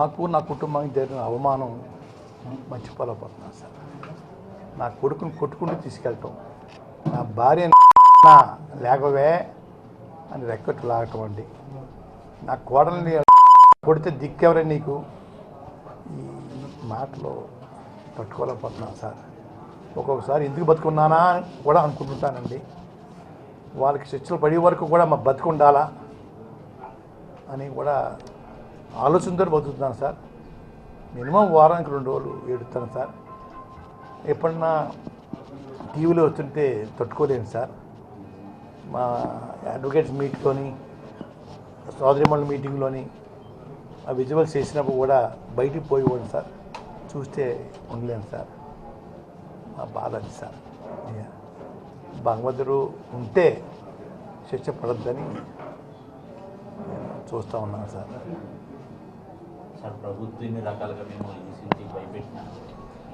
నాకు నా కుటుంబానికి జరిగిన అవమానం మర్చిపోలేకపోతున్నాను సార్. నా కొడుకుని కొట్టుకుంటూ తీసుకెళ్ళటం, నా భార్య లేకవే అని రెక్కట్టు లాగటం అండి, నా కోడల్ని కొడితే దిక్కెవరే నీకు, ఈ మాటలో తట్టుకోలేకపోతున్నాను సార్. ఒక్కొక్కసారి ఎందుకు బతుకున్నానా కూడా అనుకుంటుంటానండి. వాళ్ళకి శిక్షలు పడే వరకు కూడా మా బతుకుండాలా అని కూడా ఆలోచనతో బతుకుతున్నాను సార్. మినిమం వారానికి 2 రోజులు ఏడుస్తాను సార్. ఎప్పుడన్నా టీవీలో వస్తుంటే తట్టుకోలేను సార్. మా అడ్వకేట్స్ మీట్లోని సోదరిమణుల మీటింగ్లోని ఆ విజువల్స్ చేసినప్పుడు కూడా బయటికి పోయేవాడు సార్. చూస్తే ఉండలేను సార్. మా బాధ అది సార్. భగవంతుడు ఉంటే శిక్ష పడద్దని చూస్తూ ఉన్నాను సార్. సార్ ప్రభుత్వం ఇన్ని రకాలుగా మేము ఈసీటీ భయపెట్టినా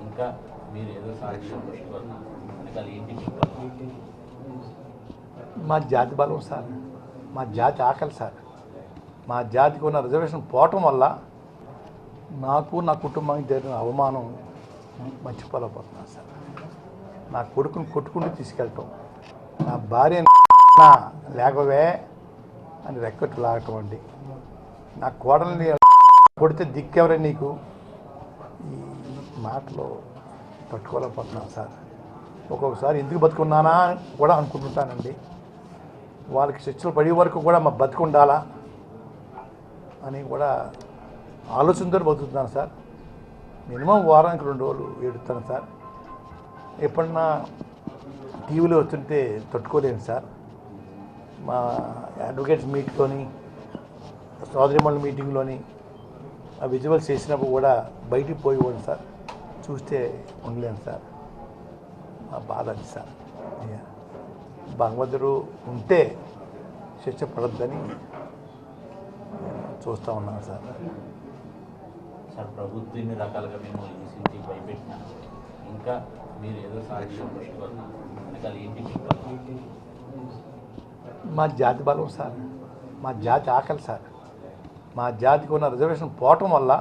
ఇంకా మీరు ఏదో సాధ్యం వెనకాల ఏంటి? మా జాతి బలం సార్, మా జాతి ఆకలి సార్. మా జాతికి ఉన్న రిజర్వేషన్ పోవటం వల్ల నాకు నా కుటుంబానికి జరిగిన అవమానం మర్చిపోలేకపోతున్నాను సార్. నా కొడుకుని కొట్టుకుంటూ తీసుకెళ్ళటం, నా భార్య లేకవే అని రెక్కట్టు లాగటం అండి, నా కోడల్ని కొడితే దిక్కెవరే నీకు, ఈ మాటలో తట్టుకోలేకపోతున్నాను సార్. ఒక్కొక్కసారి ఎందుకు బతుకున్నానా కూడా అనుకుంటుంటానండి. వాళ్ళకి శిక్షలు పడే వరకు కూడా మా బతుకుండాలా అని కూడా ఆలోచనతో బతుకుతున్నాను సార్. మినిమం వారానికి 2 రోజులు ఏడుస్తాను సార్. ఎప్పుడన్నా టీవీలో వస్తుంటే తట్టుకోలేను సార్. మా అడ్వకేట్స్ మీట్లోని సోదరిమణుల మీటింగ్లోని ఆ విజువల్స్ చేసినప్పుడు కూడా బయటికి పోయేవాడు సార్. చూస్తే ఉండలేను సార్. మా బాధ అది సార్. భగవంతుడు ఉంటే శిక్ష పడద్దని చూస్తూ ఉన్నాను సార్. సార్ ప్రభుత్వం ఇన్ని రకాలుగా మేము ఈసీటీ భయపెట్టినా ఇంకా మీరు ఏదో సాధ్యం వెనకాల ఏంటి? మా జాతి బలం సార్, మా జాతి ఆకలి సార్. మా జాతికి ఉన్న రిజర్వేషన్ పోవటం వల్ల